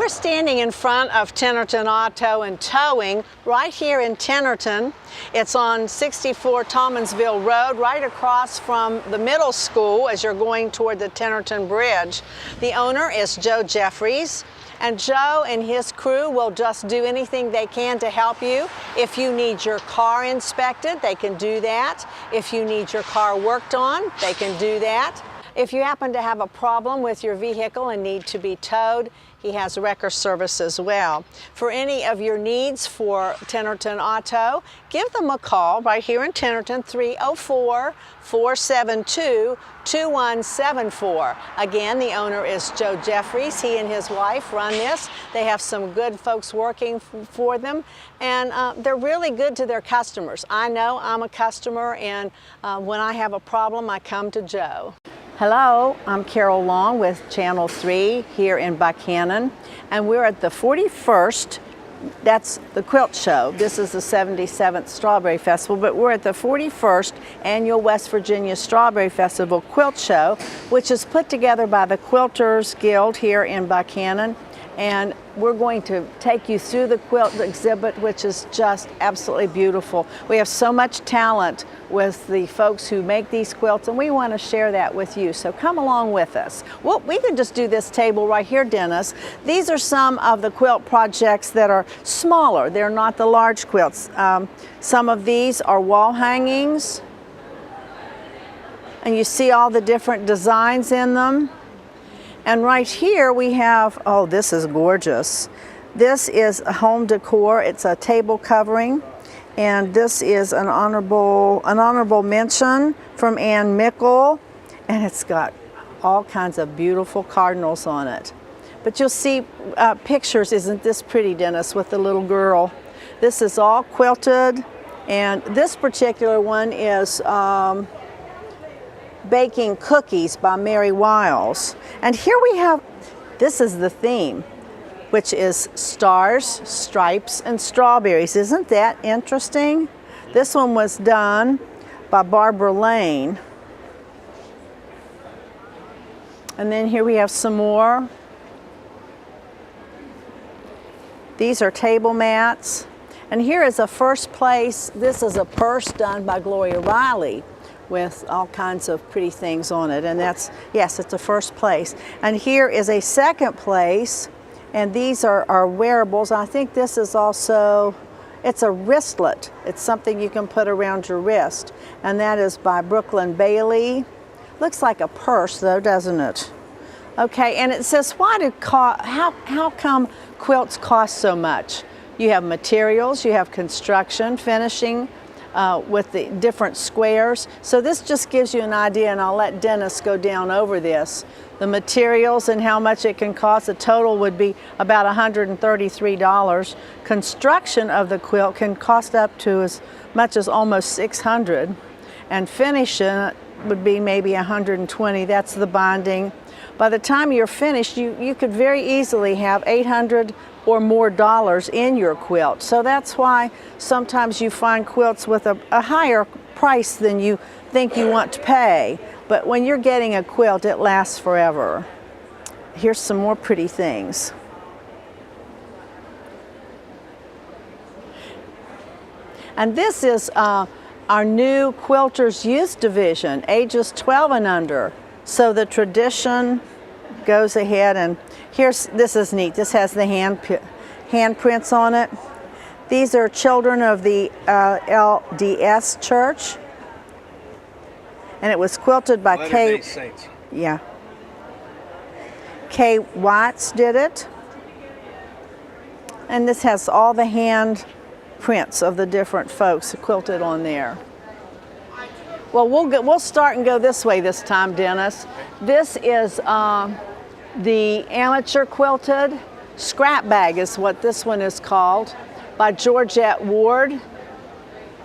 We're standing in front of Tennerton Auto and Towing right here in Tennerton. It's on 64 Tolmansville Road, right across from the middle school as you're going toward the Tennerton Bridge. The owner is Joe Jeffries, and Joe and his crew will just do anything they can to help you. If you need your car inspected, they can do that. If you need your car worked on, they can do that. If you happen to have a problem with your vehicle and need to be towed, he has wrecker service as well. For any of your needs for Tennerton Auto, give them a call right here in Tennerton, 304-472-2174. Again, the owner is Joe Jeffries. He and his wife run this. They have some good folks working for them, and they're really good to their customers. I know I'm a customer, and when I have a problem, I come to Joe. Hello, I'm Carol Long with Channel 3 here in Buchanan, and we're at the 41st, that's the Quilt Show. This is the 77th Strawberry Festival, but we're at the 41st Annual West Virginia Strawberry Festival Quilt Show, which is put together by the Quilters Guild here in Buchanan. And we're going to take you through the quilt exhibit, which is just absolutely beautiful. We have so much talent with the folks who make these quilts, and we want to share that with you. So come along with us. Well, we can just do this table right here, Dennis. These are some of the quilt projects that are smaller. They're not the large quilts. Some of these are wall hangings, and you see all the different designs in them. And right here we have, oh, this is gorgeous. This is a home decor. It's a table covering. And this is an honorable mention from Ann Mickle. And it's got all kinds of beautiful cardinals on it. But you'll see pictures, isn't this pretty, Dennis, with the little girl. This is all quilted. And this particular one is Baking Cookies by Mary Wiles. And here we have, this is the theme, which is stars, stripes, and strawberries. Isn't that interesting? This one was done by Barbara Lane. And then here we have some more. These are table mats. And here is a first place. This is a purse done by Gloria Riley, with all kinds of pretty things on it, and that's, yes, it's a first place. And here is a second place, and these are wearables. I think this is also, it's a wristlet. It's something you can put around your wrist, and that is by Brooklyn Bailey. Looks like a purse though, doesn't it? Okay, and it says, how come quilts cost so much? You have materials, you have construction, finishing, with the different squares. So this just gives you an idea, and I'll let Dennis go down over this. The materials and how much it can cost. The total would be about $133. Construction of the quilt can cost up to as much as almost $600. And finishing would be maybe $120. That's the binding. By the time you're finished, you could very easily have $800 or more dollars in your quilt. So that's why sometimes you find quilts with a higher price than you think you want to pay. But when you're getting a quilt, it lasts forever. Here's some more pretty things. And this is our new Quilters Youth Division, ages 12 and under. So the tradition goes ahead, and this is neat. This has the handprints on it. These are children of the LDS Church, and it was quilted by Kay Watts did it. And this has all the hand prints of the different folks quilted on there. Well, we'll start and go this way this time, Dennis. This is the amateur quilted scrap bag is what this one is called, by Georgette Ward.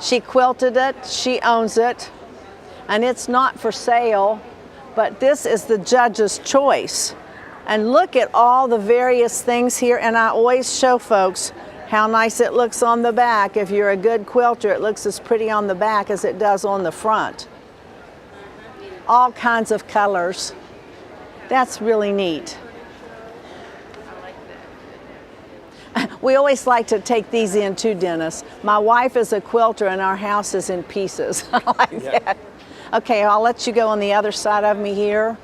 She quilted it, she owns it, and it's not for sale, but this is the judge's choice. And look at all the various things here, and I always show folks how nice it looks on the back. If you're a good quilter, it looks as pretty on the back as it does on the front. All kinds of colors. That's really neat. We always like to take these in too, Dennis. My wife is a quilter and our house is in pieces. Like that. Okay, I'll let you go on the other side of me here.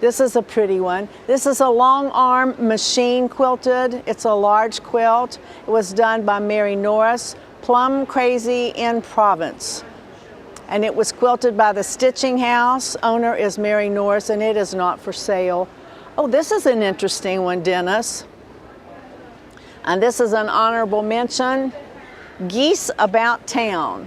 This is a pretty one. This is a long arm machine quilted. It's a large quilt. It was done by Mary Norris, Plum Crazy in Provence. And it was quilted by the Stitching House. Owner is Mary Norris, and it is not for sale. Oh, this is an interesting one, Dennis. And this is an honorable mention. Geese About Town.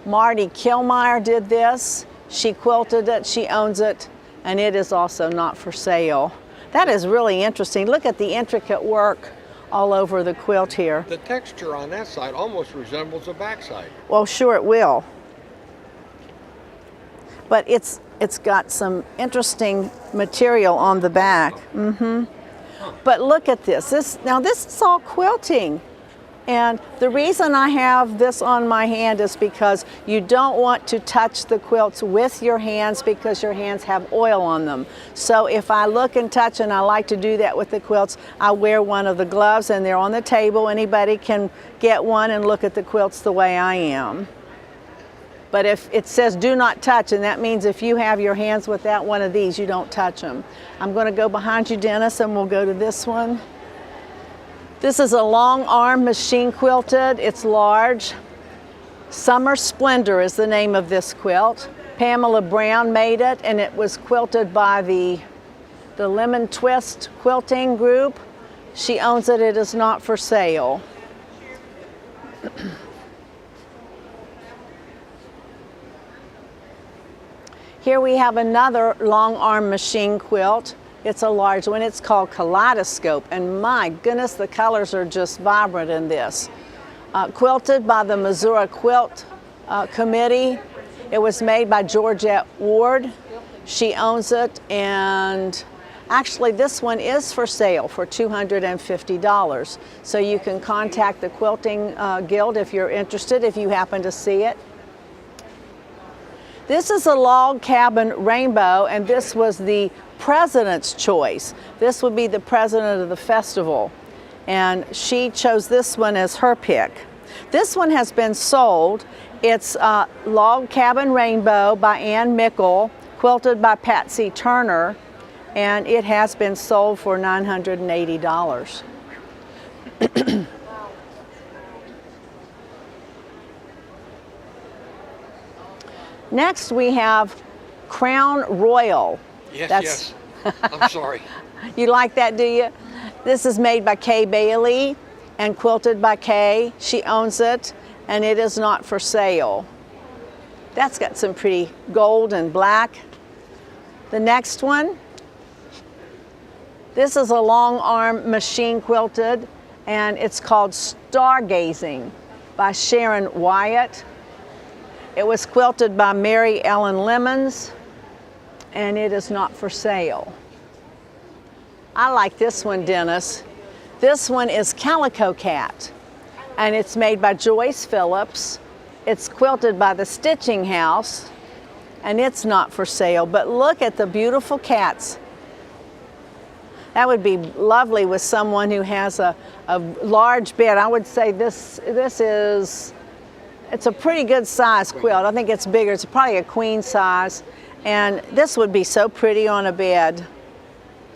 Marty Kilmeyer did this. She quilted it, she owns it, and it is also not for sale. That is really interesting. Look at the intricate work all over the quilt here. The texture on that side almost resembles the back side. Well, sure it will. But it's got some interesting material on the back. But look at this. Now this is all quilting. And the reason I have this on my hand is because you don't want to touch the quilts with your hands because your hands have oil on them. So if I look and touch, and I like to do that with the quilts, I wear one of the gloves and they're on the table. Anybody can get one and look at the quilts the way I am. But if it says do not touch, and that means if you have your hands without one of these, you don't touch them. I'm going to go behind you, Dennis, and we'll go to this one. This is a long arm machine quilted. It's large. Summer Splendor is the name of this quilt. Pamela Brown made it, and it was quilted by the Lemon Twist Quilting Group. She owns it. It is not for sale. Here we have another long arm machine quilt. It's a large one. It's called Kaleidoscope, and my goodness, the colors are just vibrant in this. Quilted by the Missouri Quilt Committee. It was made by Georgette Ward. She owns it, and actually this one is for sale for $250. So you can contact the Quilting Guild if you're interested, if you happen to see it. This is a log cabin rainbow, and this was the president's choice. This would be the president of the festival, and she chose this one as her pick. This one has been sold. It's Log Cabin Rainbow by Ann Mickle, quilted by Patsy Turner, and it has been sold for $980. Next we have Crown Royal. Yes. I'm sorry. You like that, do you? This is made by Kay Bailey and quilted by Kay. She owns it, and it is not for sale. That's got some pretty gold and black. The next one, this is a long arm machine quilted, and it's called Stargazing by Sharon Wyatt. It was quilted by Mary Ellen Lemons, and it is not for sale. I like this one, Dennis. This one is Calico Cat, and it's made by Joyce Phillips. It's quilted by the Stitching House, and it's not for sale. But look at the beautiful cats. That would be lovely with someone who has a large bed. I would say this is, it's a pretty good size quilt. I think it's bigger. It's probably a queen size. And this would be so pretty on a bed.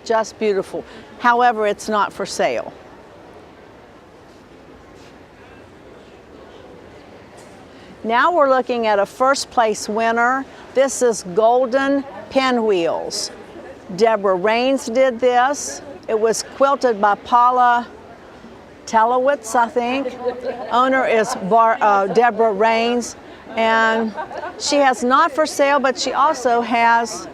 Just beautiful. However, it's not for sale. Now we're looking at a first place winner. This is Golden Pinwheels. Deborah Raines did this. It was quilted by Paula Telowitz, I think. Owner is Deborah Raines, and she has not for sale, but she also has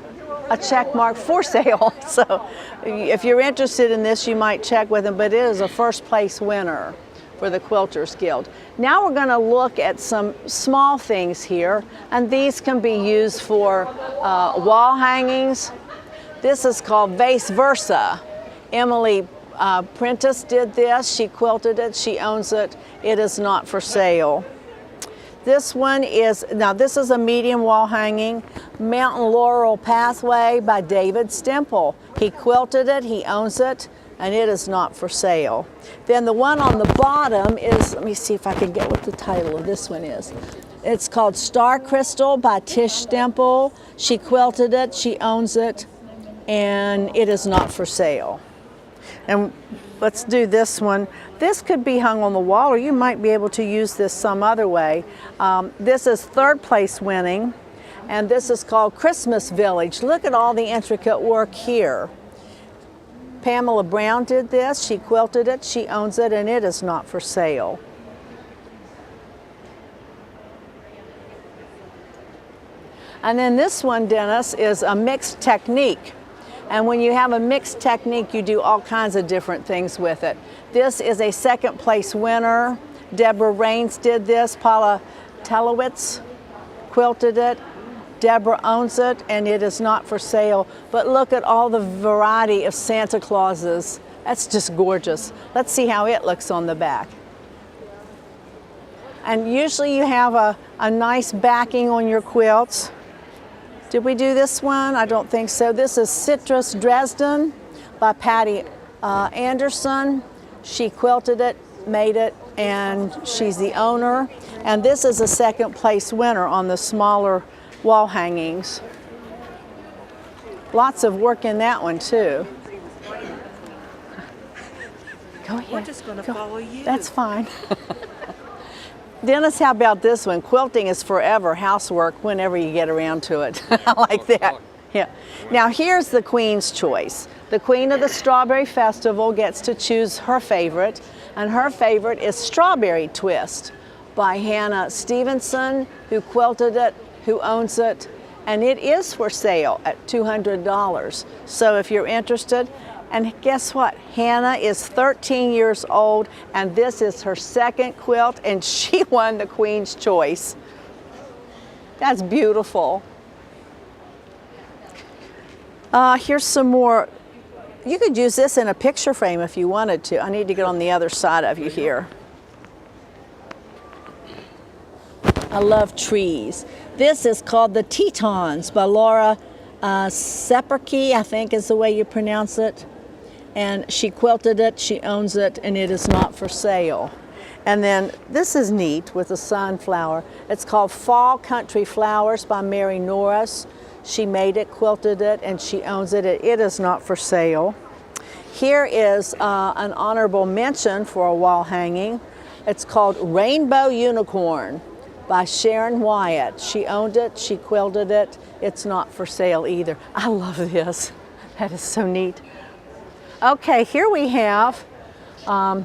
a check mark for sale. So if you're interested in this, you might check with them, but it is a first place winner for the Quilters Guild. Now we're going to look at some small things here, and these can be used for wall hangings. This is called Vice Versa. Emily Prentice did this. She quilted it. She owns it. It is not for sale. This one is, now this is a medium wall hanging, Mountain Laurel Pathway by David Stemple. He quilted it. He owns it. and it is not for sale. Then the one on the bottom is, let me see if I can get what the title of this one is. It's called Star Crystal by Tish Stemple. She quilted it, she owns it, and it is not for sale. And let's do this one. This could be hung on the wall, or you might be able to use this some other way. This is third place winning, and this is called Christmas Village. Look at all the intricate work here. Pamela Brown did this, she quilted it, she owns it, and it is not for sale. And then this one, Dennis, is a mixed technique. And when you have a mixed technique, you do all kinds of different things with it. This is a second place winner. Deborah Raines did this. Paula Telowitz quilted it. Deborah owns it, and it is not for sale. But look at all the variety of Santa Clauses. That's just gorgeous. Let's see how it looks on the back. And usually you have a nice backing on your quilts. Did we do this one? I don't think so. This is Citrus Dresden by Patty Anderson. She quilted it, made it, and she's the owner. And this is a second place winner on the smaller wall hangings. Lots of work in that one too. Go ahead. We're just going to follow you. That's fine. Dennis, how about this one? Quilting is forever housework whenever you get around to it. I like that. Yeah. Now here's the Queen's choice. The Queen of the Strawberry Festival gets to choose her favorite, and her favorite is Strawberry Twist by Hannah Stevenson, who quilted it, who owns it, and it is for sale at $200. So if you're interested, and guess what? Hannah is 13 years old, and this is her second quilt, and she won the Queen's Choice. That's beautiful. Here's some more. You could use this in a picture frame if you wanted to. I need to get on the other side of you here. I love trees. This is called the Tetons by Laura Seperke, I think is the way you pronounce it. And she quilted it, she owns it, and it is not for sale. And then this is neat with a sunflower. It's called Fall Country Flowers by Mary Norris. She made it, quilted it, and she owns it. It is not for sale. Here is an honorable mention for a wall hanging. It's called Rainbow Unicorn by Sharon Wyatt. She owned it, she quilted it. It's not for sale either. I love this. That is so neat. Okay, here we have the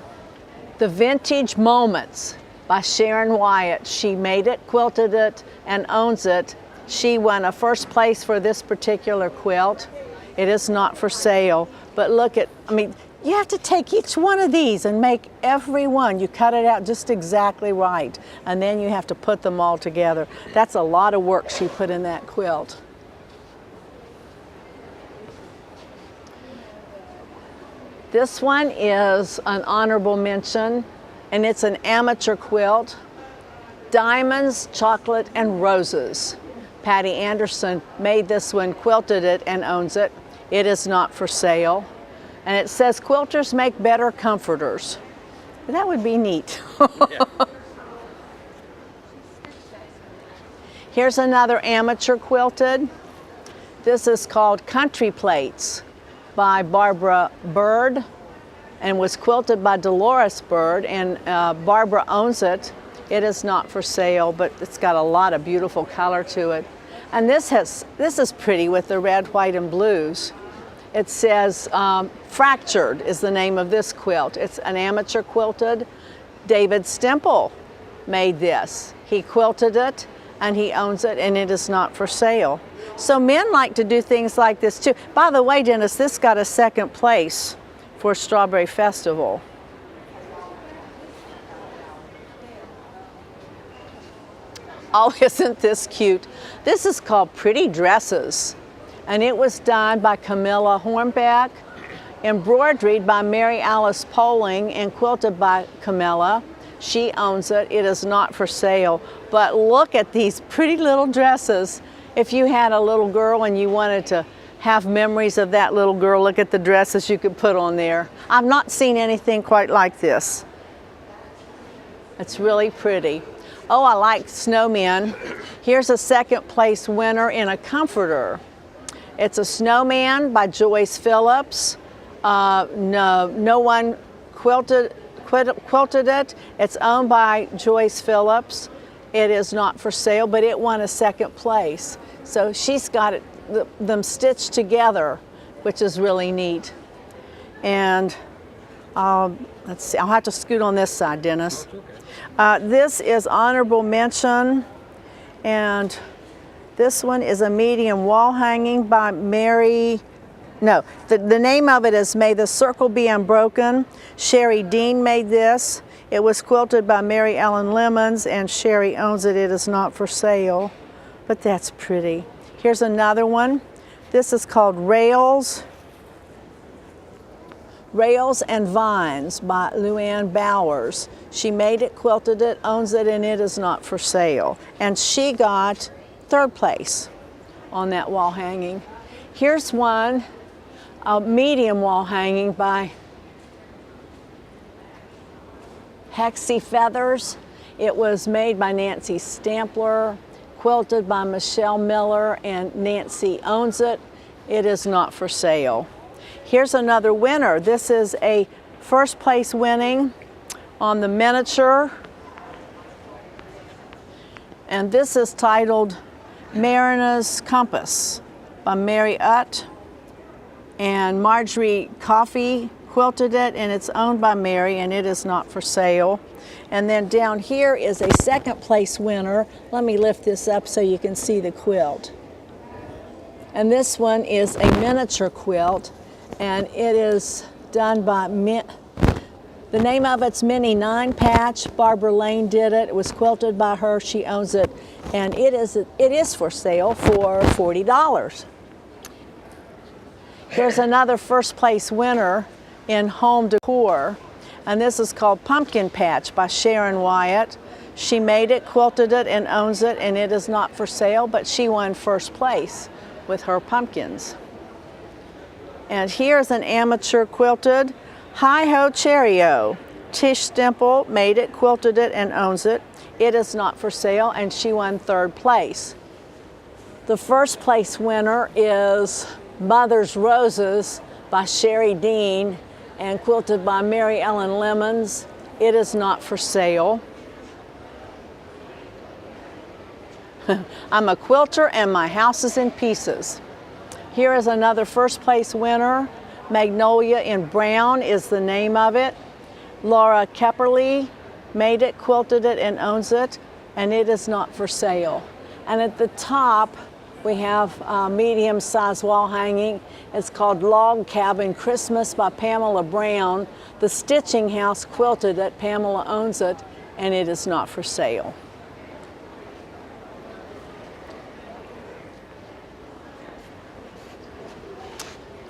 Vintage Moments by Sharon Wyatt. She made it, quilted it, and owns it. She won a first place for this particular quilt. It is not for sale, but look at, I mean, you have to take each one of these and make every one. You cut it out just exactly right, and then you have to put them all together. That's a lot of work she put in that quilt. This one is an honorable mention, and it's an amateur quilt. Diamonds, Chocolate, and Roses. Patty Anderson made this one, quilted it, and owns it. It is not for sale. And it says, quilters make better comforters. That would be neat. Yeah. Here's another amateur quilted. This is called Country Plates by Barbara Bird, and was quilted by Dolores Bird, and Barbara owns it. It is not for sale, but it's got a lot of beautiful color to it. And this is pretty with the red, white, and blues. It says Fractured is the name of this quilt. It's an amateur quilted. David Stemple made this. He quilted it, and he owns it, and it is not for sale. So men like to do things like this too. By the way, Dennis, this got a second place for Strawberry Festival. Oh, isn't this cute? This is called Pretty Dresses, and it was done by Camilla Hornbeck, embroidered by Mary Alice Poling, and quilted by Camilla. She owns it. It is not for sale. But look at these pretty little dresses. If you had a little girl and you wanted to have memories of that little girl. Look at the dresses you could put on there. I've not seen anything quite like this. It's really pretty. Oh, I like snowmen. Here's a second place winner in a comforter. It's a snowman by Joyce Phillips. No one quilted it. It's owned by Joyce Phillips. It is not for sale, but it won a second place. So she's got them stitched together, which is really neat. And let's see, I'll have to scoot on this side, Dennis. This is honorable mention, and this one is a medium wall hanging by Mary. No, the name of it is May the Circle Be Unbroken. Sherry Dean made this. It was quilted by Mary Ellen Lemons, and Sherry owns it. It is not for sale, but that's pretty. Here's another one. This is called Rails and Vines by Luann Bowers. She made it, quilted it, owns it, and it is not for sale. And she got third place on that wall hanging. Here's one, a medium wall hanging by Hexie Feathers. It was made by Nancy Stampler, quilted by Michelle Miller, and Nancy owns it. It is not for sale. Here's another winner. This is a first place winning on the miniature. And this is titled Mariner's Compass by Mary Utt. And Marjorie Coffey quilted it, and it's owned by Mary, and it is not for sale. And then down here is a second place winner. Let me lift this up so you can see the quilt. And this one is a miniature quilt, and it is done by, the name of it's Mini 9 Patch. Barbara Lane did it. It was quilted by her. She owns it, and it is for sale for $40. Here's another first place winner in home decor, and this is called Pumpkin Patch by Sharon Wyatt. She made it, quilted it, and owns it, and it is not for sale, but she won first place with her pumpkins. And here's an amateur quilted Hi-Ho Cheerio. Tish Stemple made it, quilted it, and owns it. It is not for sale, and she won third place. The first place winner is Mother's Roses by Sherry Dean and quilted by Mary Ellen Lemons. It is not for sale. I'm a quilter and my house is in pieces. Here is another first place winner. Magnolia in Brown is the name of it. Laura Kepperly made it, quilted it, and owns it, and it is not for sale. And at the top, we have a medium-sized wall hanging. It's called Log Cabin Christmas by Pamela Brown. The Stitching House quilted it. Pamela owns it, and it is not for sale.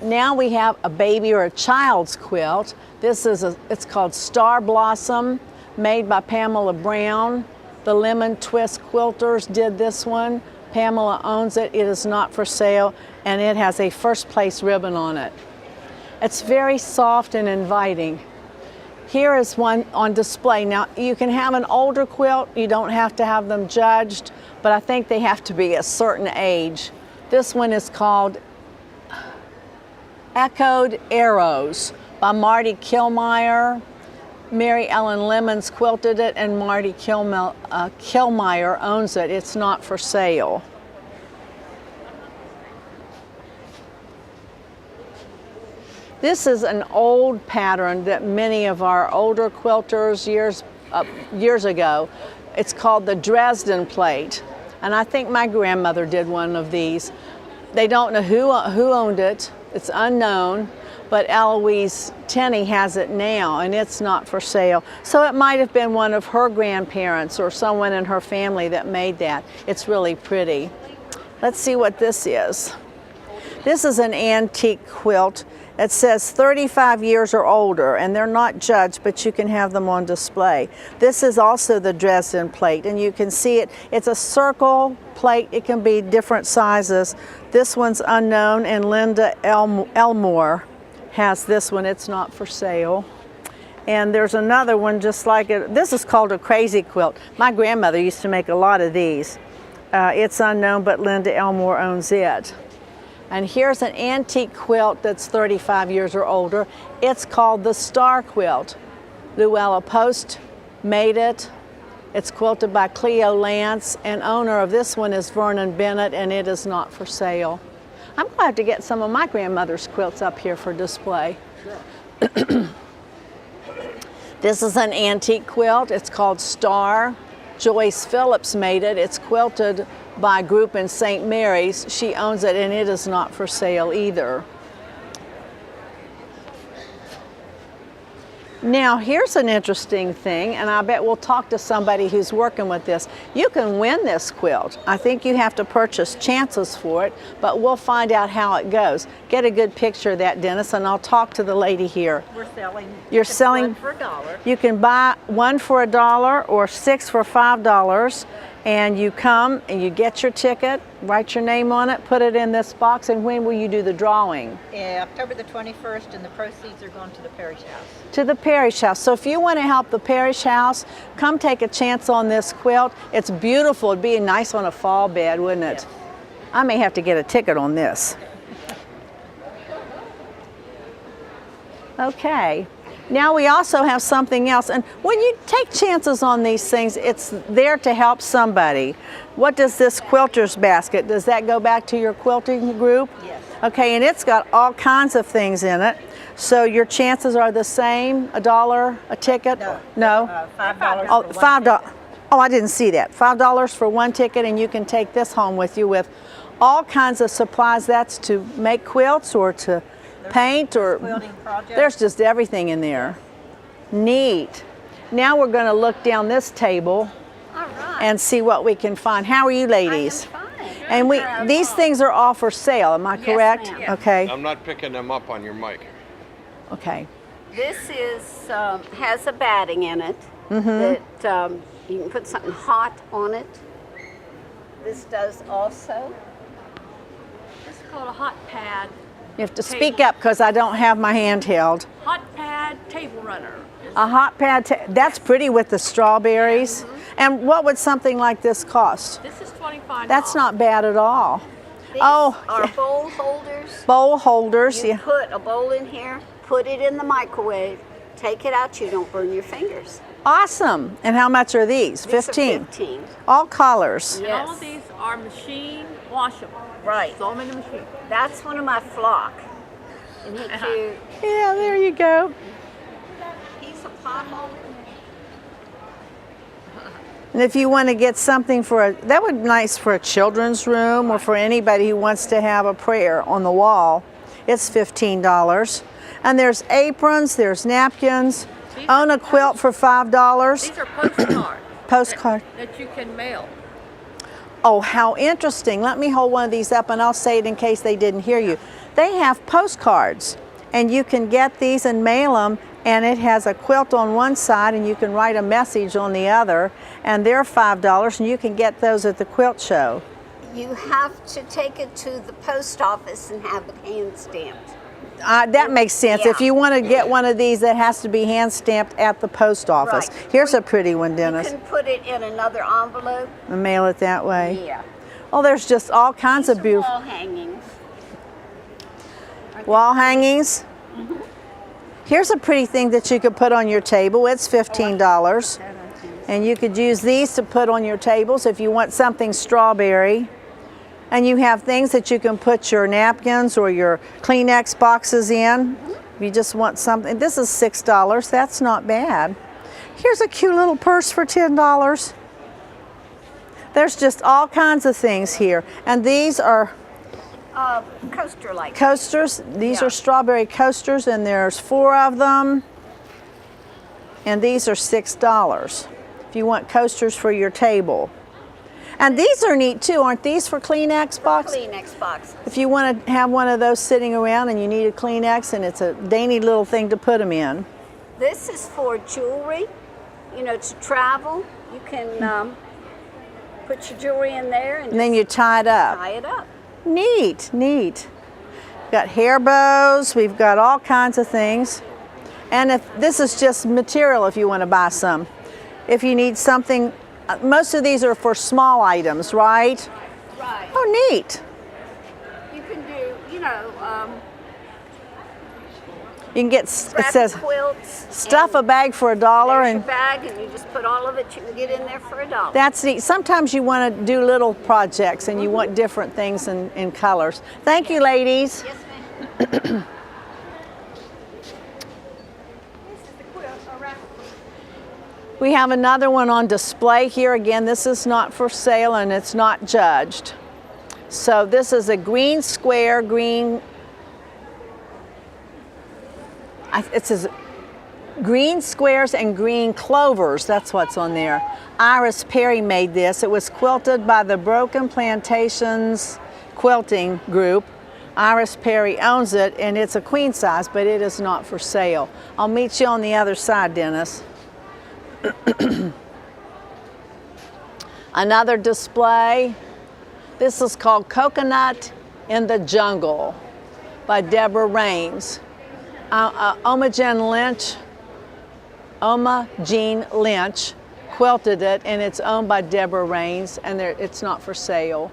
Now we have a baby or a child's quilt. It's called Star Blossom, made by Pamela Brown. The Lemon Twist Quilters did this one. Pamela owns it. It is not for sale, and it has a first place ribbon on it. It's very soft and inviting. Here is one on display. Now, you can have an older quilt. You don't have to have them judged, but I think they have to be a certain age. This one is called Echoed Arrows by Marty Kilmeyer. Mary Ellen Lemons quilted it, and Marty Kilmeyer owns it. It's not for sale. This is an old pattern that many of our older quilters years ago, it's called the Dresden plate. And I think my grandmother did one of these. They don't know who owned it. It's unknown. But Eloise Tenney has it now, and it's not for sale. So it might have been one of her grandparents or someone in her family that made that. It's really pretty. Let's see what this is. This is an antique quilt. It says 35 years or older, and they're not judged, but you can have them on display. This is also the Dresden plate, and you can see it. It's a circle plate. It can be different sizes. This one's unknown, and Linda Elmore has this one. It's not for sale. And there's another one just like it. This is called a crazy quilt. My grandmother used to make a lot of these. It's unknown, but Linda Elmore owns it. And here's an antique quilt that's 35 years or older. It's called the Star Quilt. Luella Post made it. It's quilted by Cleo Lance, and owner of this one is Vernon Bennett, and it is not for sale. I'm glad to get some of my grandmother's quilts up here for display. Sure. This is an antique quilt. It's called Star. Joyce Phillips made it. It's quilted by a group in St. Mary's. She owns it, and it is not for sale either. Now here's an interesting thing, and I bet we'll talk to somebody who's working with this. You can win this quilt. I think you have to purchase chances for it, but we'll find out how it goes. Get a good picture of that, Dennis, and I'll talk to the lady here. We're selling. You're selling one for $1. You can buy one for $1 or 6 for $5, and you come and you get your ticket, write your name on it, put it in this box, and when will you do the drawing? October the 21st, and the proceeds are going to the parish house. To the parish house. So if you want to help the parish house, come take a chance on this quilt. It's beautiful. It'd be nice on a fall bed, wouldn't it? Yes. I may have to get a ticket on this. Okay. Now we also have something else, and when you take chances on these things, it's there to help somebody. What does this quilter's basket, does that go back to your quilting group? Yes. Okay, and it's got all kinds of things in it. So your chances are the same, $1 a ticket? No. $5 Oh, for $5. one ticket. Oh, I didn't see that. $5 for one ticket, and you can take this home with you with all kinds of supplies. That's to make quilts or to paint or Quilting project. there's just everything in there. Neat. Now we're going to look down this table All right. and see what we can find. How are you ladies? I And am these things are all for sale, am I Yes, correct? ma'am. Yes. Okay. I'm not picking them up on your mic. Okay. This is has a batting in it that you can put something hot on it. This does also. This is called a hot pad. You have to speak up because I don't have my handheld. Hot pad table runner. A hot pad, that's pretty with the strawberries. And what would something like this cost? This is $25. That's not bad at all. These Oh, are bowl holders. bowl holders. You Yeah. put a bowl in here, put it in the microwave, take it out, you don't burn your fingers. Awesome. And how much are these? These are 15. 15. All colors. Yeah. And all Yes. of these are machine washable. Right. Throw them in the machine. That's one of my flock. Isn't he cute? Yeah, there you go. He's a pot holder. And if you want to get something that would be nice for a children's room or for anybody who wants to have a prayer on the wall, it's $15. And there's aprons, there's napkins. These Own are a quilt for $5. These are postcards. Postcard. That you can mail. Oh, how interesting. Let me hold one of these up and I'll say it in case they didn't hear you. They have postcards and you can get these and mail them, and it has a quilt on one side and you can write a message on the other, and they're $5 and you can get those at the quilt show. You have to take it to the post office and have it hand stamped. That makes sense. Yeah. If you want to get one of these, that has to be hand stamped at the post office. Right. Here's a pretty one, Dennis. You can put it in another envelope. And mail it that way. Yeah. Oh, there's just all kinds These of are beautiful wall hangings. wall hangings. Here's a pretty thing that you could put on your table. It's $15. And you could use these to put on your tables if you want something strawberry. And you have things that you can put your napkins or your Kleenex boxes in. If you just want something. This is $6. That's not bad. Here's a cute little purse for $10. There's just all kinds of things here. And these are Coaster-like. coasters. These Yeah. are strawberry coasters, and there's 4 of them. And these are $6 if you want coasters for your table. And these are neat too, aren't these for Kleenex box? Kleenex boxes. If you want to have one of those sitting around and you need a Kleenex, and it's a dainty little thing to put them in. This is for jewelry, you know, to travel. You can put your jewelry in there and And then you tie it up. tie it up. Neat, neat. Got hair bows, we've got all kinds of things. And if this is just material if you want to buy some. If you need something, most of these are for small items, right? Right. Oh, neat. You can do, you know, You can get, it says, quilts. stuff a and bag for $1 there's and your bag, and you just put all of it. You can get in there for $1. that's neat. Sometimes you want to do little projects and you want different things in colors. Thank you, ladies. Yes, ma'am. We have another one on display here. Again, this is not for sale and it's not judged. So this is a green square, it says green squares and green clovers. That's what's on there. Iris Perry made this. It was quilted by the Broken Plantations Quilting Group. Iris Perry owns it, and it's a queen size, but it is not for sale. I'll meet you on the other side, Dennis. Another display. This is called Coconut in the Jungle by Deborah Raines. Oma Jean Lynch quilted it, and it's owned by Deborah Raines, and it's not for sale.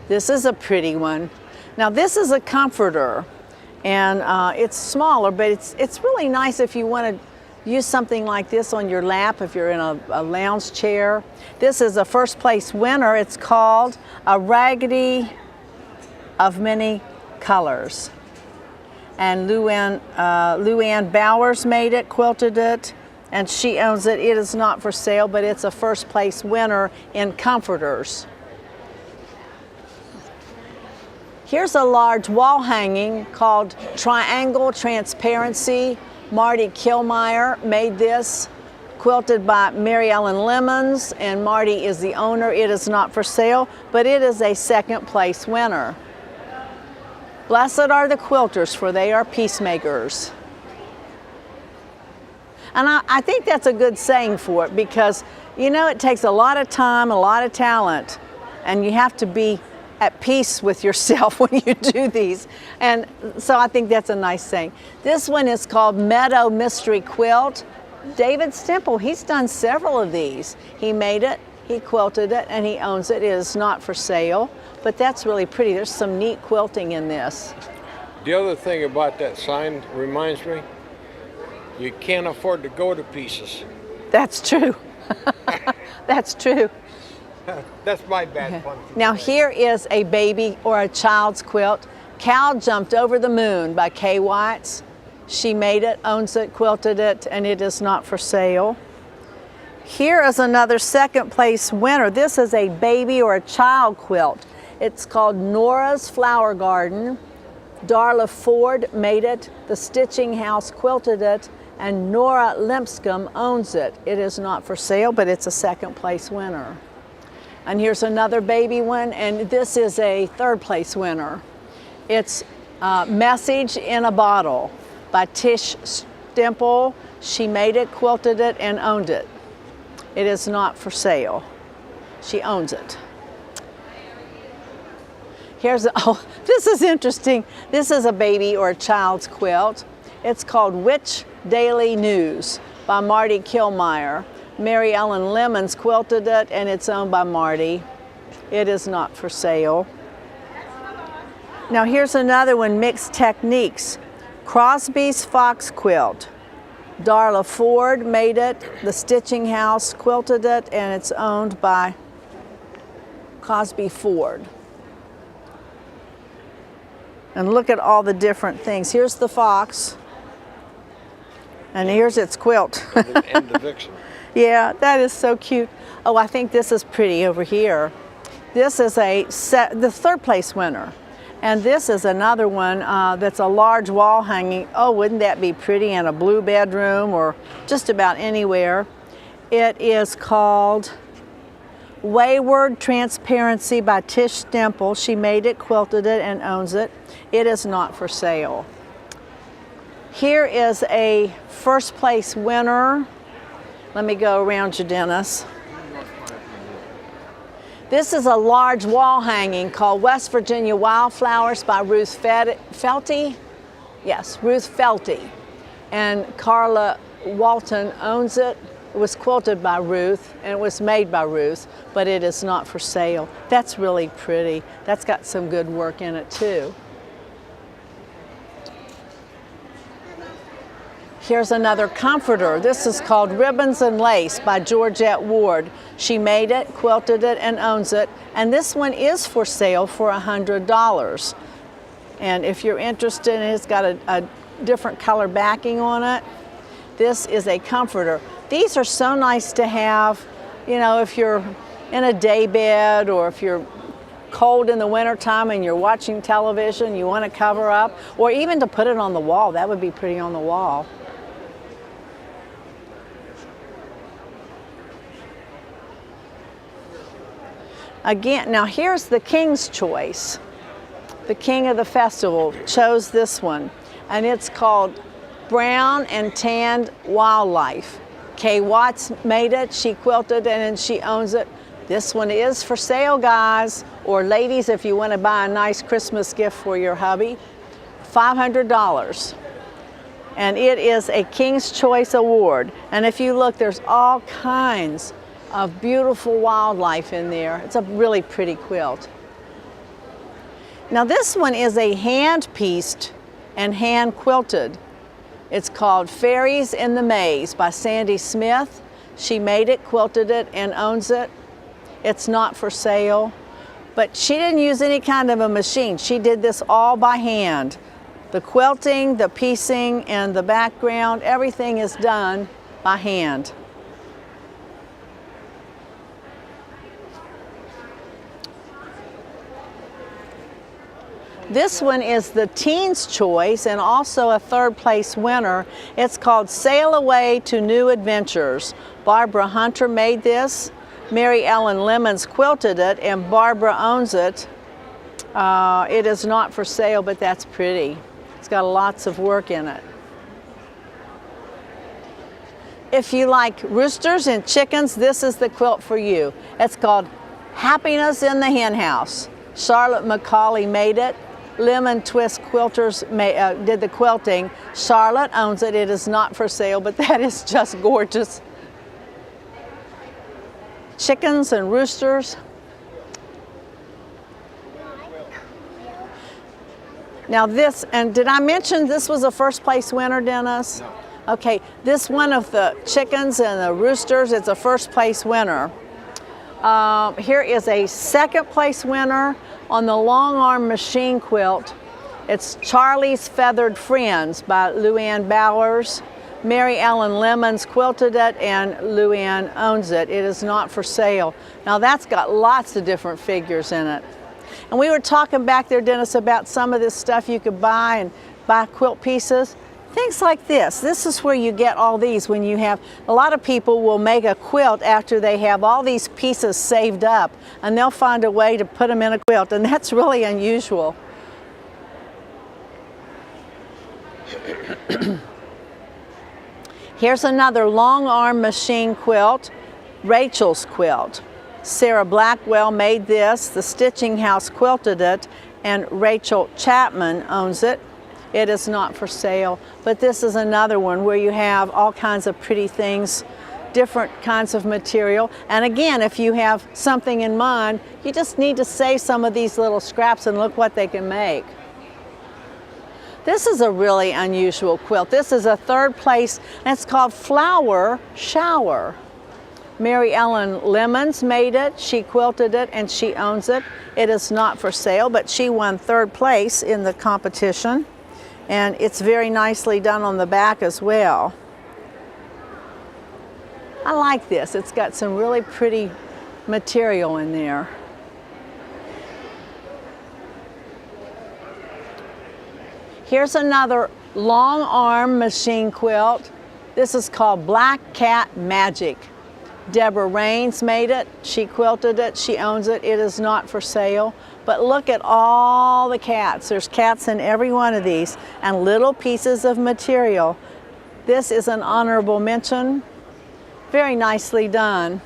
This is a pretty one. Now this is a comforter, and it's smaller, but it's really nice if you want to use something like this on your lap if you're in a lounge chair. This is a first place winner. It's called A Raggedy of Many Colors. And Luann Bowers made it, quilted it, and she owns it. It is not for sale, but it's a first place winner in comforters. Here's a large wall hanging called Triangle Transparency. Marty Kilmeyer made this, quilted by Mary Ellen Lemons, and Marty is the owner. It is not for sale, but it is a second place winner. Blessed are the quilters, for they are peacemakers. And I think that's a good saying for it, because, you know, it takes a lot of time, a lot of talent, and you have to be at peace with yourself when you do these. And so I think that's a nice saying. This one is called Meadow Mystery Quilt. David Stemple, he's done several of these. He made it, he quilted it, and he owns it. It is not for sale, but that's really pretty. There's some neat quilting in this. The other thing about that sign reminds me, you can't afford to go to pieces. That's true. That's true. That's my bad pun. Now here is a baby or a child's quilt. Cal Jumped Over the Moon by Kay Watts. She made it, owns it, quilted it, and it is not for sale. Here is another second place winner. This is a baby or a child quilt. It's called Nora's Flower Garden. Darla Ford made it, the Stitching House quilted it, and Nora Limpscomb owns it. It is not for sale, but it's a second place winner. And here's another baby one, and this is a third place winner. It's Message in a Bottle by Tish Stemple. She made it, quilted it, and owned it. It is not for sale. She owns it. Oh, this is interesting. This is a baby or a child's quilt. It's called Witch Daily News by Marty Kilmeyer. Mary Ellen Lemons quilted it, and it's owned by Marty. It is not for sale. Now here's another one, Mixed Techniques. Crosby's Fox Quilt. Darla Ford made it, the Stitching House quilted it, and it's owned by Cosby Ford. And look at all the different things. Here's the fox, and here's its quilt. And the vixen. Yeah, that is so cute. Oh, I think this is pretty over here. This is the third place winner. And this is another one that's a large wall hanging. Oh, wouldn't that be pretty in a blue bedroom or just about anywhere? It is called Wayward Transparency by Tish Stemple. She made it, quilted it, and owns it. It is not for sale. Here is a first place winner. Let me go around you, Dennis. This is a large wall hanging called West Virginia Wildflowers by Ruth Felty. Yes, Ruth Felty. And Carla Walton owns it. It was quilted by Ruth and it was made by Ruth, but it is not for sale. That's really pretty. That's got some good work in it too. Here's another comforter. This is called Ribbons and Lace by Georgette Ward. She made it, quilted it, and owns it. And this one is for sale for $100. And if you're interested, it's got a different color backing on it. This is a comforter. These are so nice to have, you know, if you're in a day bed or if you're cold in the wintertime and you're watching television, you want to cover up, or even to put it on the wall. That would be pretty on the wall. Again, now here's the king's choice. The king of the festival chose this one, and it's called Brown and Tanned Wildlife. Kay Watts made it, she quilted it, and she owns it. This one is for sale, guys, or ladies, if you want to buy a nice Christmas gift for your hubby, $500. And it is a King's Choice Award. And if you look, there's all kinds of beautiful wildlife in there. It's a really pretty quilt. Now this one is a hand-pieced and hand-quilted. It's called Fairies in the Maze by Sandy Smith. She made it, quilted it, and owns it. It's not for sale, but she didn't use any kind of a machine. She did this all by hand. The quilting, the piecing, and the background, everything is done by hand. This one is the Teen's Choice and also a third place winner. It's called Sail Away to New Adventures. Barbara Hunter made this. Mary Ellen Lemons quilted it, and Barbara owns it. It is not for sale, but that's pretty. It's got lots of work in it. If you like roosters and chickens, this is the quilt for you. It's called Happiness in the Hen House. Charlotte McCauley made it. Lemon Twist Quilters did the quilting. Charlotte owns it. It is not for sale, but that is just gorgeous. Chickens and roosters. Now this, and did I mention this was a first place winner, Dennis? No. Okay, this one of the chickens and the roosters, it's a first place winner. Here is a second place winner on the long arm machine quilt. It's Charlie's Feathered Friends by Luann Bowers. Mary Ellen Lemons quilted it and Luann owns it. It is not for sale. Now that's got lots of different figures in it. And we were talking back there, Dennis, about some of this stuff you could buy and buy quilt pieces. Things like this. This is where you get all these when you have, a lot of people will make a quilt after they have all these pieces saved up, and they'll find a way to put them in a quilt, and that's really unusual. Here's another long arm machine quilt, Rachel's quilt. Sarah Blackwell made this, the Stitching House quilted it, and Rachel Chapman owns it. It is not for sale, but this is another one where you have all kinds of pretty things, different kinds of material. And again, if you have something in mind, you just need to save some of these little scraps and look what they can make. This is a really unusual quilt. This is a third place, and it's called Flower Shower. Mary Ellen Lemons made it, she quilted it, and she owns it. It is not for sale, but she won third place in the competition. And it's very nicely done on the back as well. I like this. It's got some really pretty material in there. Here's another long arm machine quilt. This is called Black Cat Magic. Deborah Raines made it. She quilted it. She owns it. It is not for sale. But look at all the cats. There's cats in every one of these and little pieces of material. This is an honorable mention. Very nicely done.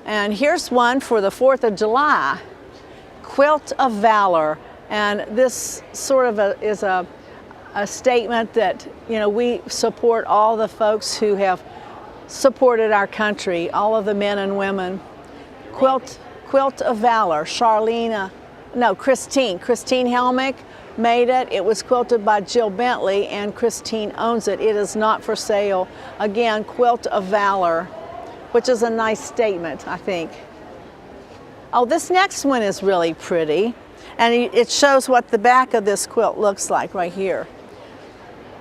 And here's one for the 4th of July. Quilt of Valor. And this sort of is a statement that, you know, we support all the folks who have supported our country, all of the men and women. Quilt of Valor, Christine Helmick made it. It was quilted by Jill Bentley, and Christine owns it. It is not for sale. Again, Quilt of Valor, which is a nice statement, I think. Oh, this next one is really pretty, and it shows what the back of this quilt looks like right here.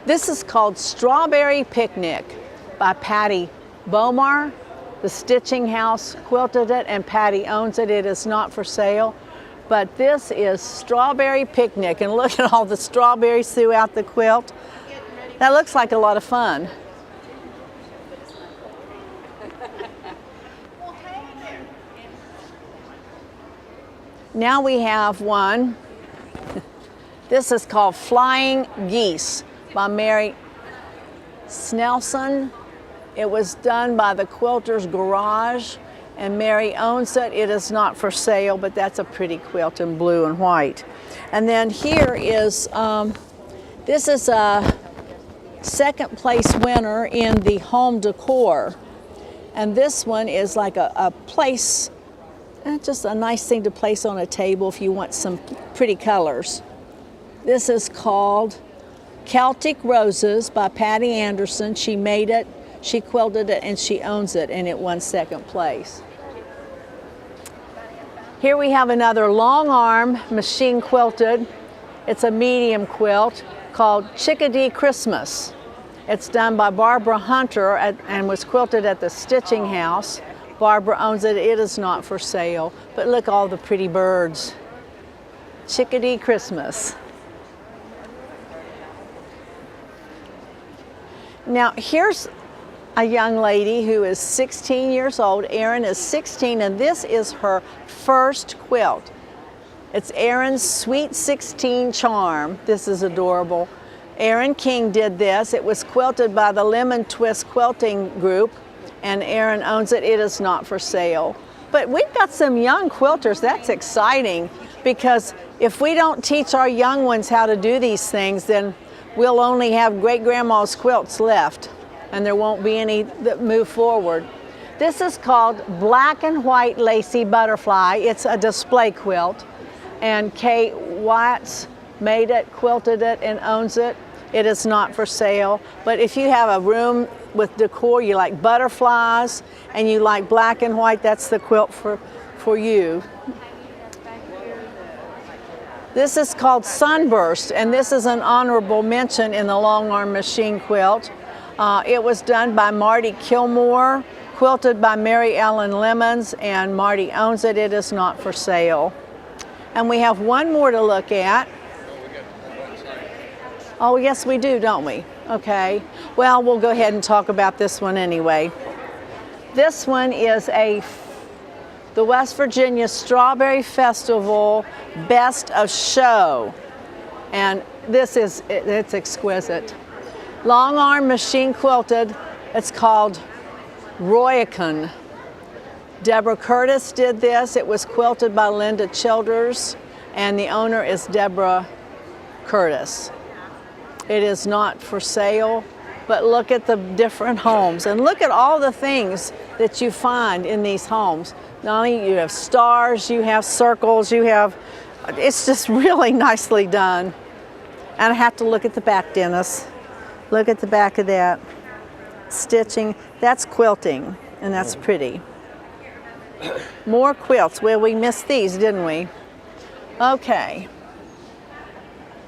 This is called Strawberry Picnic by Patty Bomar. The Stitching House quilted it, and Patty owns it. It is not for sale. But this is Strawberry Picnic, and look at all the strawberries throughout the quilt. That looks like a lot of fun. Now we have one. This is called Flying Geese by Mary Snelson. It was done by the Quilter's Garage, and Mary owns it. It is not for sale, but that's a pretty quilt in blue and white. And then here is, this is a second place winner in the home decor. And this one is like a place, just a nice thing to place on a table if you want some pretty colors. This is called Celtic Roses by Patty Anderson. She made it. She quilted it and she owns it, and it won second place. Here we have another long arm machine quilted. It's a medium quilt called Chickadee Christmas. It's done by Barbara Hunter and was quilted at the Stitching House. Barbara owns it. It is not for sale, but look all the pretty birds. Chickadee Christmas. Now here's a young lady who is 16 years old. Erin is 16, and this is her first quilt. It's Erin's Sweet 16 Charm. This is adorable. Erin King did this. It was quilted by the Lemon Twist Quilting Group, and Erin owns it. It is not for sale. But we've got some young quilters. That's exciting, because if we don't teach our young ones how to do these things, then we'll only have great-grandma's quilts left, and there won't be any that move forward. This is called Black and White Lacy Butterfly. It's a display quilt, and Kay Watts made it, quilted it, and owns it. It is not for sale, but if you have a room with decor, you like butterflies, and you like black and white, that's the quilt for you. This is called Sunburst, and this is an honorable mention in the long arm machine quilt. It was done by Marty Kilmore, quilted by Mary Ellen Lemons, and Marty owns it. It is not for sale. And we have one more to look at. Oh, yes, we do, don't we? Okay. Well, we'll go ahead and talk about this one anyway. This one is the West Virginia Strawberry Festival Best of Show. And it's exquisite. Long arm machine quilted. It's called Royacon. Deborah Curtis did this. It was quilted by Linda Childers, and the owner is Deborah Curtis. It is not for sale, but look at the different homes, and look at all the things that you find in these homes. Not only you have stars, you have circles, it's just really nicely done. And I have to look at the back, Dennis. Look at the back of that. Stitching, that's quilting, and that's pretty. More quilts. Well, we missed these, didn't we? Okay.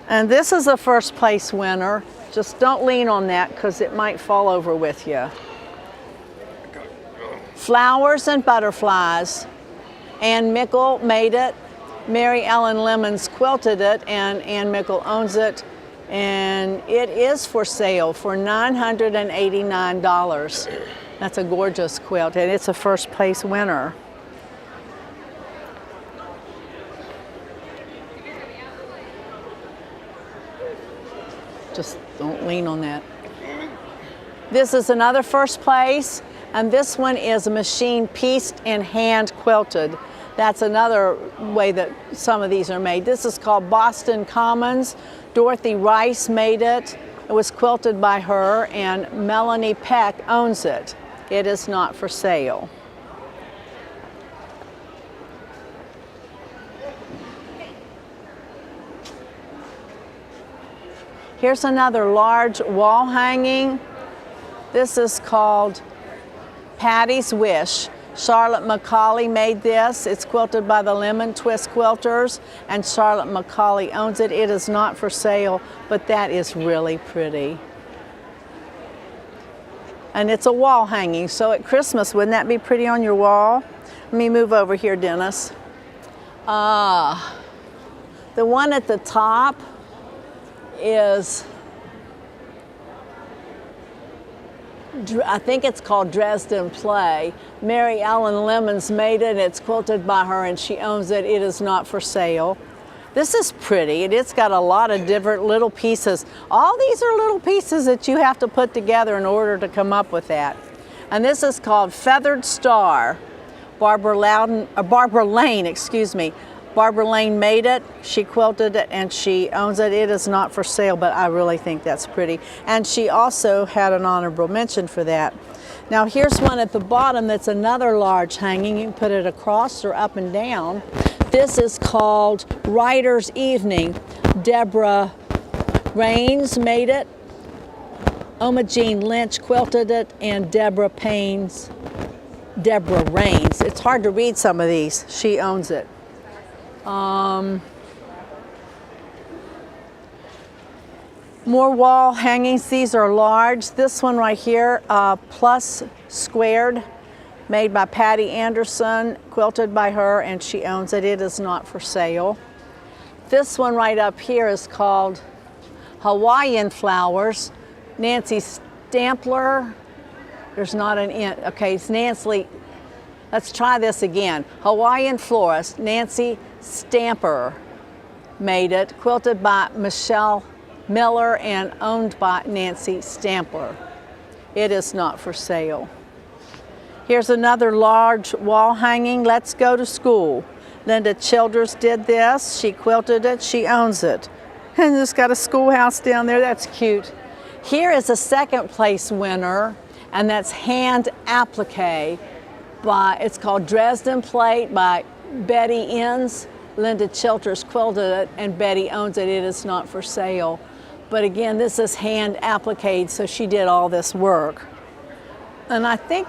And this is a first place winner. Just don't lean on that because it might fall over with you. Flowers and Butterflies. Ann Mickle made it. Mary Ellen Lemons quilted it, and Ann Mickle owns it. And it is for sale for $989. That's a gorgeous quilt, and it's a first place winner. Just don't lean on that. This is another first place, and this one is a machine pieced and hand quilted. That's another way that some of these are made. This is called Boston Commons. Dorothy Rice made it. It was quilted by her, and Melanie Peck owns it. It is not for sale. Here's another large wall hanging. This is called Patty's Wish. Charlotte McCauley made this. It's quilted by the Lemon Twist Quilters, and Charlotte McCauley owns it. It is not for sale, but that is really pretty. And it's a wall hanging, so at Christmas, wouldn't that be pretty on your wall? Let me move over here, Dennis. The one at the top is, I think it's called Dresden Play. Mary Ellen Lemons made it, and it's quilted by her, and she owns it. It is not for sale. This is pretty, and it's got a lot of different little pieces. All these are little pieces that you have to put together in order to come up with that. And this is called Feathered Star. Barbara Lane, excuse me. Barbara Lane made it, she quilted it, and she owns it. It is not for sale, but I really think that's pretty. And she also had an honorable mention for that. Now here's one at the bottom that's another large hanging. You can put it across or up and down. This is called Writer's Evening. Deborah Raines made it. Oma Jean Lynch quilted it, and Deborah Raines. It's hard to read some of these. She owns it. More wall hangings. These are large. This one right here, Plus Squared, made by Patty Anderson, quilted by her, and she owns it. It is not for sale. This one right up here is called Hawaiian Flowers. Nancy Stampler. There's not an N. Okay, it's Nancy. Let's try this again. Hawaiian Florist, Nancy Stamper made it, quilted by Michelle Miller and owned by Nancy Stampler. It is not for sale. Here's another large wall hanging, Let's Go to School. Linda Childers did this. She quilted it. She owns it. And it's got a schoolhouse down there. That's cute. Here is a second place winner, and that's Hand Applique. It's called Dresden Plate by Betty Inns. Linda Childers quilted it, and Betty owns it. It is not for sale. But again, this is hand appliqued, so she did all this work. And I think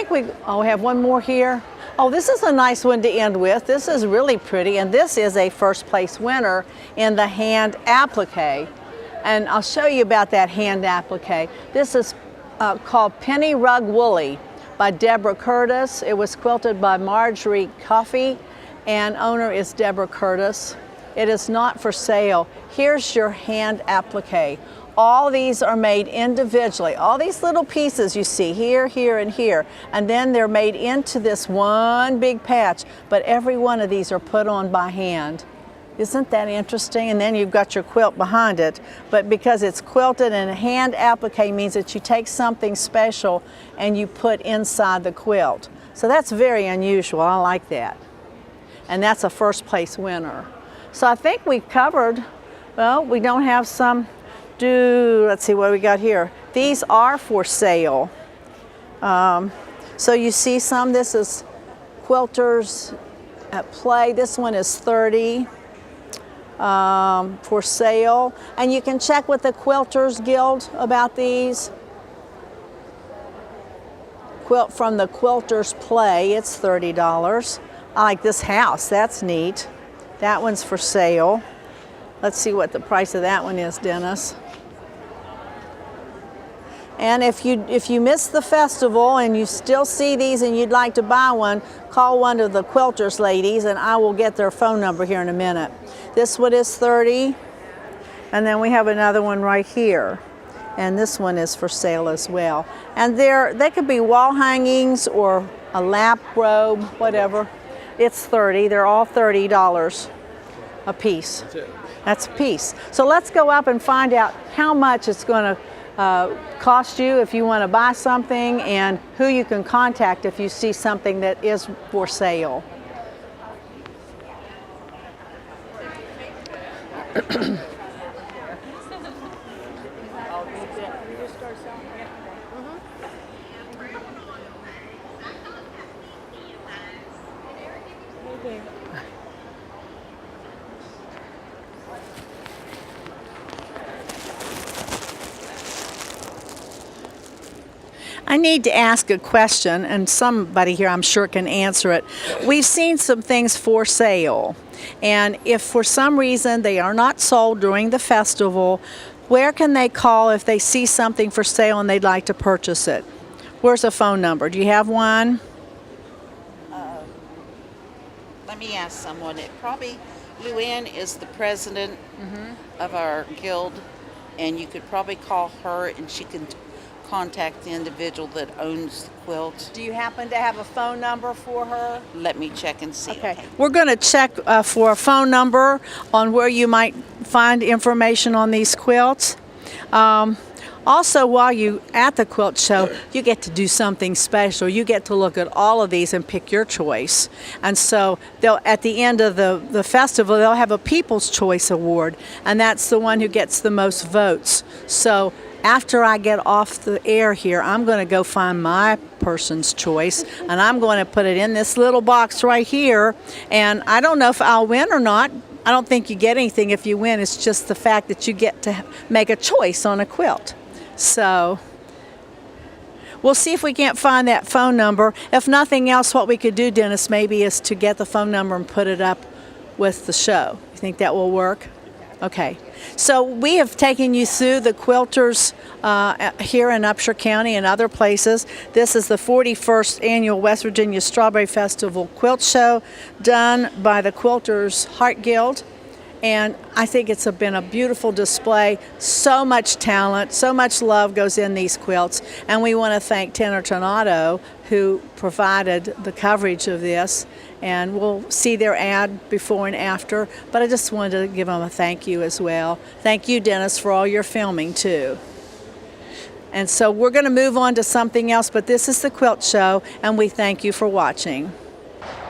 we have one more here. Oh, this is a nice one to end with. This is really pretty, and this is a first place winner in the hand applique. And I'll show you about that hand applique. This is called Penny Rug Woolly by Deborah Curtis. It was quilted by Marjorie Coffey, and owner is Deborah Curtis. It is not for sale. Here's your hand applique. All these are made individually. All these little pieces you see here, here, and here. And then they're made into this one big patch, but every one of these are put on by hand. Isn't that interesting? And then you've got your quilt behind it. But because it's quilted and hand applique means that you take something special and you put inside the quilt. So that's very unusual. I like that. And that's a first place winner. So I think we've covered, well, we don't have some, let's see what we got here. These are for sale. So you see some, this is Quilters at Play. This one is $30 for sale. And you can check with the Quilters Guild about these. Quilt from the Quilters Play, it's $30. I like this house, that's neat. That one's for sale. Let's see what the price of that one is, Dennis. And if you miss the festival and you still see these and you'd like to buy one, call one of the Quilters ladies and I will get their phone number here in a minute. This one is $30. And then we have another one right here. And this one is for sale as well. And they could be wall hangings or a lap robe, whatever. It's 30. They're all $30 a piece. That's it. That's a piece. So let's go up and find out how much it's going to cost you if you want to buy something, and who you can contact if you see something that is for sale. I need to ask a question, and somebody here I'm sure can answer it. We've seen some things for sale, and if for some reason they are not sold during the festival, where can they call if they see something for sale and they'd like to purchase it? Where's a phone number? Do you have one? Let me ask someone. It probably, Luann is the president of our guild, and you could probably call her and she can contact the individual that owns the quilt. Do you happen to have a phone number for her? Let me check and see. Okay. We're going to check for a phone number on where you might find information on these quilts. Also, while you're at the quilt show, you get to do something special. You get to look at all of these and pick your choice. And so at the end of the festival, they'll have a People's Choice Award, and that's the one who gets the most votes. So after I get off the air here, I'm going to go find my person's choice, and I'm going to put it in this little box right here. And I don't know if I'll win or not. I don't think you get anything if you win. It's just the fact that you get to make a choice on a quilt. So we'll see if we can't find that phone number. If nothing else, what we could do, Dennis, maybe is to get the phone number and put it up with the show. You think that will work? Okay. So we have taken you through the quilters here in Upshur County and other places. This is the 41st Annual West Virginia Strawberry Festival Quilt Show done by the Quilters Heart Guild. And I think it's been a beautiful display. So much talent, so much love goes in these quilts. And we want to thank Tenerton Auto, who provided the coverage of this. And we'll see their ad before and after. But I just wanted to give them a thank you as well. Thank you, Dennis, for all your filming, too. And so we're going to move on to something else, but this is the Quilt Show, and we thank you for watching.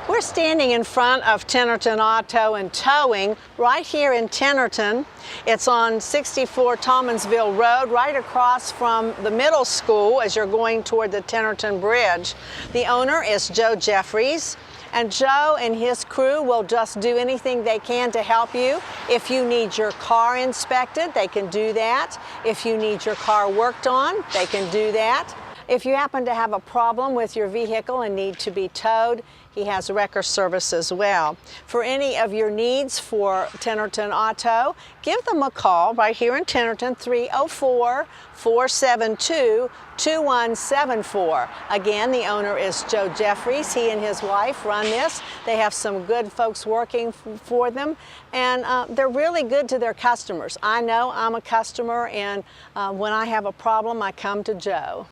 We're standing in front of Tenerton Auto and Towing right here in Tenerton. It's on 64 Tolmansville Road, right across from the middle school as you're going toward the Tenerton Bridge. The owner is Joe Jeffries, and Joe and his crew will just do anything they can to help you. If you need your car inspected, they can do that. If you need your car worked on, they can do that. If you happen to have a problem with your vehicle and need to be towed, he has wrecker service as well. For any of your needs for Tenerton Auto, give them a call right here in Tenerton, 304-472-2174. Again, the owner is Joe Jeffries. He and his wife run this. They have some good folks working for them, and they're really good to their customers. I know I'm a customer, and when I have a problem, I come to Joe.